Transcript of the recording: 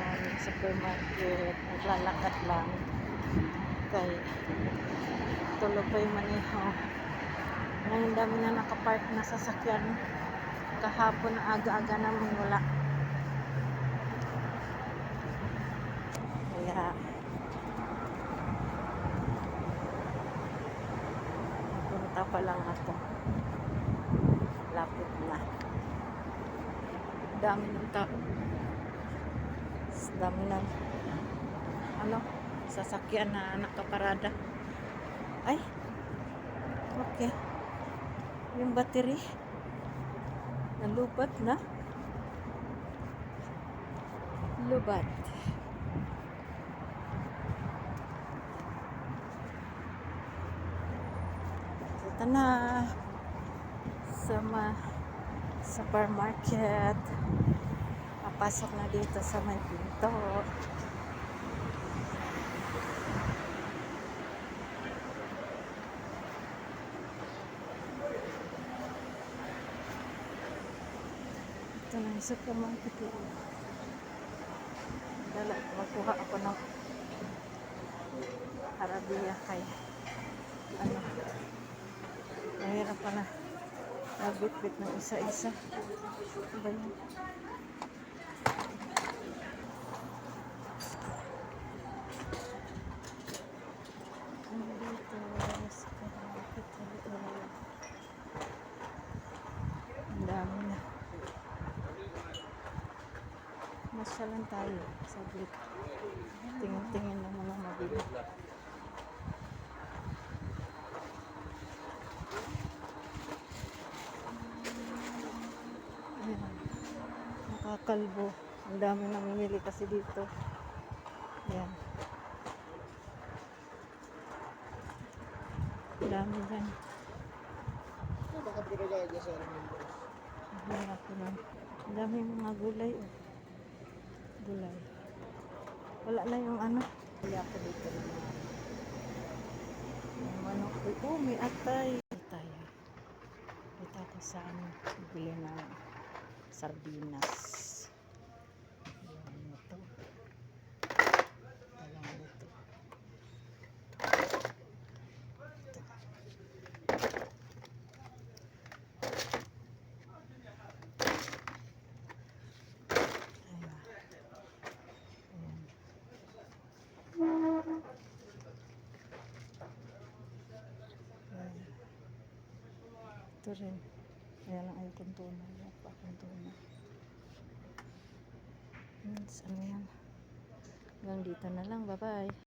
sa supermarket. Naglalakad lang. Kay tulog pa yung maniho. Ngayon dami na nakapark na sasakyan. Kahapon aga-aga naman wala. Kaya punta pa lang ako. Lapit na. Dami ng tao. Dami ng sasakyan na nakaparada. Ay, okay. Yung battery nalubat na. Lubat. Ito na sa supermarket. Papasok na dito sa may pinto. Ito na yung supermarket. Magkuha ako ng Arabia kay mahirap pa na nagbitbit ng isa-isa. Ba yan? Dito sa supermarket. Ang dami na. Masyalan tayo sa blik. Tingin-tingin ng mga mabili. Ayan. Nakakalbo. Ang dami namimili kasi dito. Ayan. Ang dami dyan. Ang dami mga gulay. Gulay. Wala na yung Kaya ako dito na yung manok. May atay. Tayo. Dito ako sa bibili ng sardinas. Ayan ito. Ayan ito. Ito rin. Kaya lang ayaw kong tunan. Ayaw kong tunan. Ano yan? Hanggang dito na lang. Bye-bye.